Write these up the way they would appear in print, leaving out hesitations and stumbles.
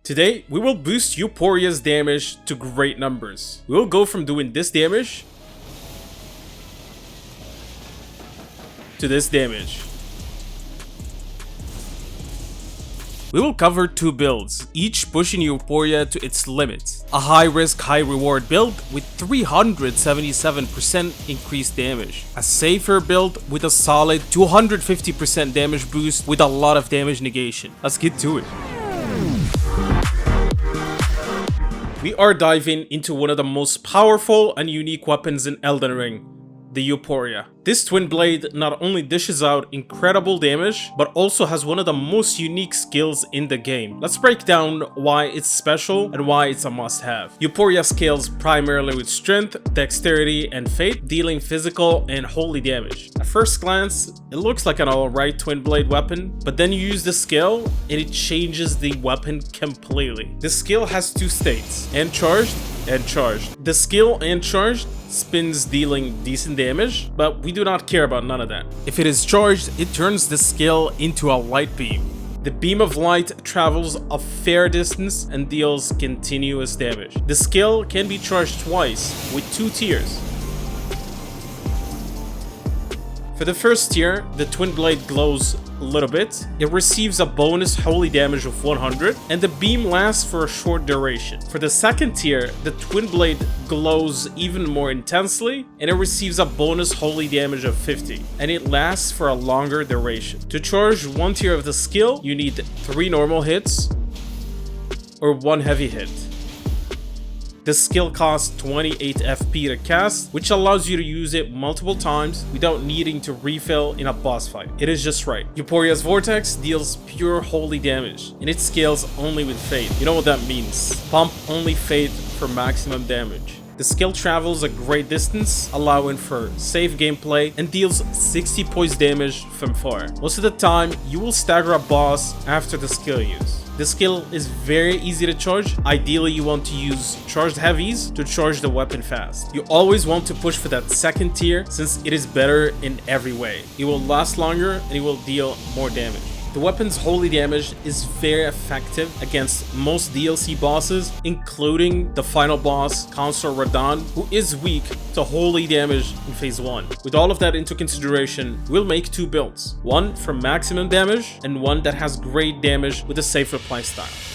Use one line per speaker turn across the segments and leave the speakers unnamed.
Today, we will boost Euporia's damage to great numbers. We will go from doing this damage to this damage. We will cover two builds, each pushing Euporia to its limits. A high risk, high reward build with 377% increased damage. A safer build with a solid 250% damage boost with a lot of damage negation. Let's get to it. We are diving into one of the most powerful and unique weapons in Elden Ring, the Euporia. This twin blade not only dishes out incredible damage, but also has one of the most unique skills in the game. Let's break down why it's special and why it's a must-have. Euporia scales primarily with strength, dexterity, and fate, dealing physical and holy damage. At first glance, it looks like an alright twin blade weapon, but then you use the skill and it changes the weapon completely. The skill has two states, and charged and charged. The skill and charged spins dealing decent damage, but we do not care about none of that. If it is charged, it turns the skill into a light beam. The beam of light travels a fair distance and deals continuous damage. The skill can be charged twice with two tiers. For the first tier, the twin blade glows a little bit. It receives a bonus holy damage of 100 and the beam lasts for a short duration. For the second tier, the twin blade glows even more intensely and it receives a bonus holy damage of 50 and it lasts for a longer duration. To charge one tier of the skill, you need 3 normal hits or 1 heavy hit. The skill costs 28 FP to cast, which allows you to use it multiple times without needing to refill in a boss fight. It is just right. Euporia's Vortex deals pure holy damage, and it scales only with Fate. You know what that means. Pump only Fate for maximum damage. The skill travels a great distance, allowing for safe gameplay, and deals 60 points damage from far. Most of the time, you will stagger a boss after the skill use. The skill is very easy to charge. Ideally, you want to use charged heavies to charge the weapon fast. You always want to push for that second tier since it is better in every way. It will last longer and it will deal more damage. The weapon's holy damage is very effective against most DLC bosses, including the final boss, Consort Radahn, who is weak to holy damage in phase 1. With all of that into consideration, we'll make 2 builds. One for maximum damage, and one that has great damage with a safer playstyle.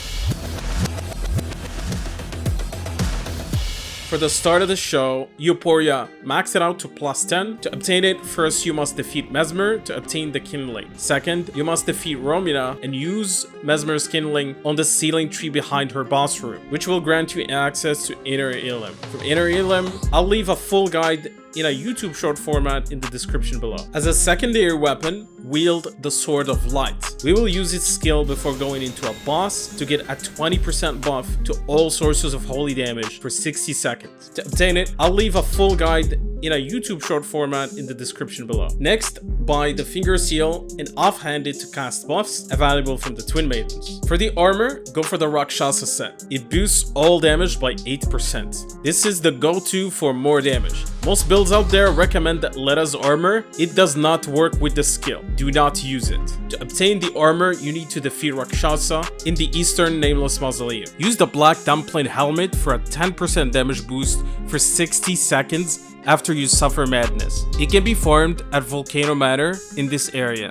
For the start of the show, Euporia, max it out to +10. To obtain it, first you must defeat Mesmer to obtain the kindling. Second, you must defeat Romina and use Mesmer's kindling on the ceiling tree behind her boss room, which will grant you access to Inner Elim. From Inner Elim, I'll leave a full guide in a YouTube short format in the description below. As a secondary weapon, wield the Sword of Light. We will use its skill before going into a boss to get a 20% buff to all sources of holy damage for 60 seconds. To obtain it, I'll leave a full guide in a YouTube short format in the description below. Next, buy the Finger Seal and offhand it to cast buffs available from the Twin Maidens. For the armor, go for the Rakshasa set. It boosts all damage by 8%. This is the go-to for more damage. Most builds out there recommend Leta's armor. It does not work with the skill. Do not use it. To obtain the armor, you need to defeat Rakshasa in the Eastern Nameless Mausoleum. Use the Black Dumpling Helmet for a 10% damage boost for 60 seconds after you suffer madness. It can be farmed at Volcano Manor in this area.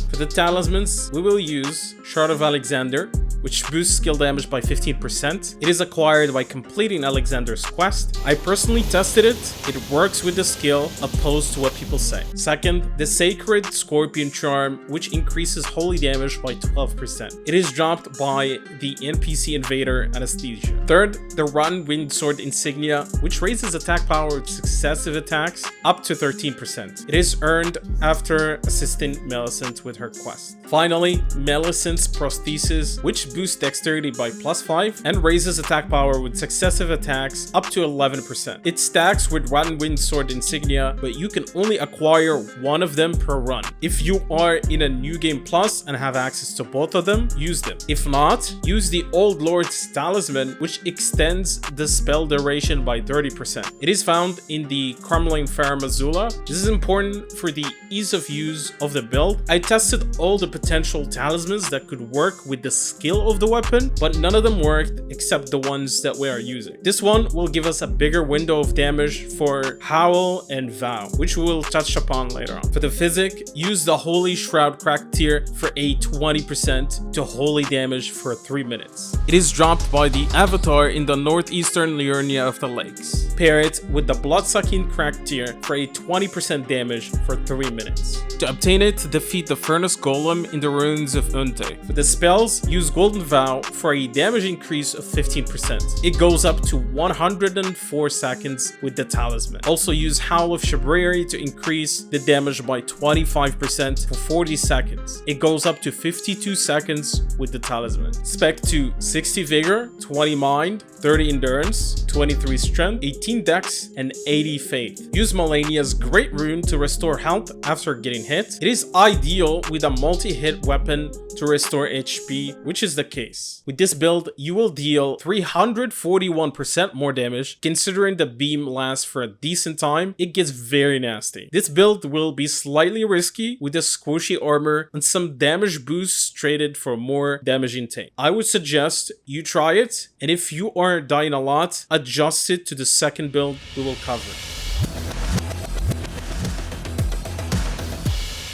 For the talismans, we will use Shard of Alexander, which boosts skill damage by 15%. It is acquired by completing Alexander's quest. I personally tested it. It works with the skill, opposed to what people say. Second, the Sacred Scorpion Charm, which increases holy damage by 12%. It is dropped by the NPC Invader Anesthesia. Third, the Rotten Wind Sword Insignia, which raises attack power with successive attacks up to 13%. It is earned after assisting Millicent with her quest. Finally, Millicent's Prosthesis, which boosts dexterity by +5 and raises attack power with successive attacks up to 11%. It stacks with Rotten Wind Sword Insignia, but you can only only acquire one of them per run. If you are in a New Game Plus and have access to both of them, use them. If not, use the Old Lord's Talisman, which extends the spell duration by 30%. It is found in the Carmeline Faramazula. This is important for the ease of use of the build. I tested all the potential talismans that could work with the skill of the weapon, but none of them worked except the ones that we are using. This one will give us a bigger window of damage for Howl and Vow, which we will touch upon later on. For the physic, use the Holy Shroud crack tier for a 20% to holy damage for 3 minutes. It is dropped by the avatar in the northeastern Liurnia of the lakes. Pair it with the Bloodsucking crack tier for a 20% damage for 3 minutes. To obtain it, defeat the Furnace Golem in the ruins of Unte. For the spells, use Golden Vow for a damage increase of 15%. It goes up to 104 seconds with the talisman. Also use Howl of Shabriri to increase the damage by 25% for 40 seconds. It goes up to 52 seconds with the talisman. Spec to 60 Vigor, 20 Mind, 30 Endurance, 23 Strength, 18 Dex, and 80 Faith. Use Melania's Great Rune to restore health after getting hit. It is ideal with a multi-hit weapon to restore HP, which is the case. With this build, you will deal 341% more damage. Considering the beam lasts for a decent time, it gets very nasty. This build will be slightly risky with the squishy armor and some damage boosts traded for more damage intake. I would suggest you try it, and if you are dying a lot, adjust it to the second build we will cover.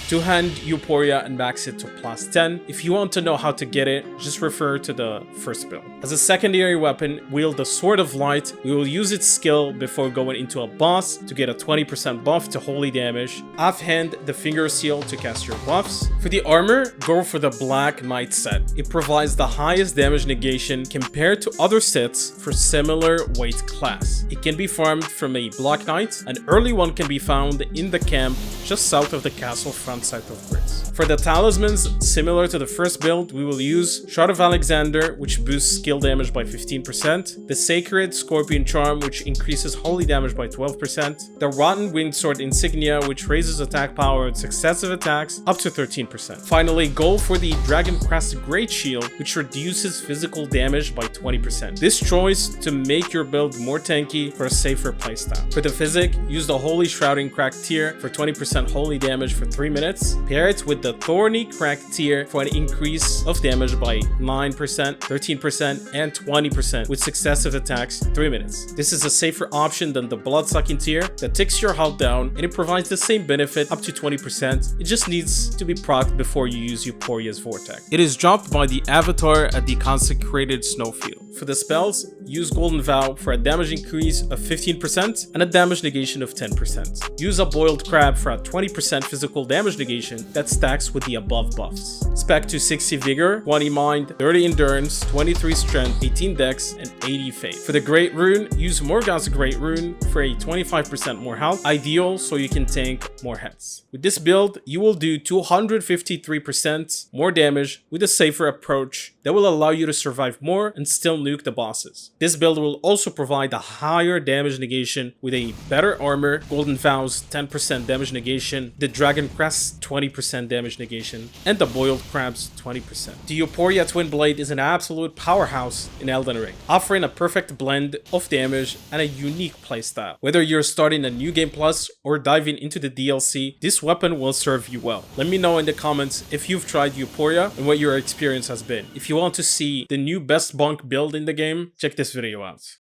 Two-hand Euporia and max it to plus 10. If you want to know how to get it, just refer to the first build. As a secondary weapon, wield the Sword of Light. We will use its skill before going into a boss to get a 20% buff to holy damage. Offhand, the Finger Seal to cast your buffs. For the armor, go for the Black Knight set. It provides the highest damage negation compared to other sets for similar weight class. It can be farmed from a Black Knight. An early one can be found in the camp just south of the castle front side of grids. For the talismans, similar to the first build, we will use Shard of Alexander, which boosts skill damage by 15%, the Sacred Scorpion Charm, which increases holy damage by 12%, the Rotten Winged Sword Insignia, which raises attack power with successive attacks up to 13%. Finally, go for the Dragon Crest Great Shield, which reduces physical damage by 20%. This choice to make your build more tanky for a safer playstyle. For the physic, use the Holy Shrouding Crack tier for 20% holy damage for 3 minutes. Pair it with the Thorny Crack tier for an increase of damage by 9%, 13%, and 20% with successive attacks 3 minutes. This is a safer option than the Bloodsucking tier that ticks your health down, and it provides the same benefit up to 20%. It just needs to be procced before you use Euporia's Vortex. It is dropped by the avatar at the Consecrated Snowfield. For the spells, use Golden Vow for a damage increase of 15% and a damage negation of 10%. Use a Boiled Crab for a 20% physical damage negation that stacks with the above buffs. Spec to 60 Vigor, 20 Mind, 30 Endurance, 23 Strength, 18 Dex, and 80 Faith. For the Great Rune, use Morgana's Great Rune for a 25% more health, ideal so you can tank more hits. With this build, you will do 253% more damage with a safer approach that will allow you to survive more and still nuke the bosses. This build will also provide a higher damage negation with a better armor, Golden Vow's 10% damage negation, the Dragon Crest's 20% damage negation, and the Boiled Crab's 20%. The Euporia Twinblade is an absolute powerhouse in Elden Ring, offering a perfect blend of damage and a unique playstyle. Whether you're starting a New Game Plus or diving into the DLC, this weapon will serve you well. Let me know in the comments if you've tried Euporia and what your experience has been. If you want to see the new best bunk build in the game, check this video out.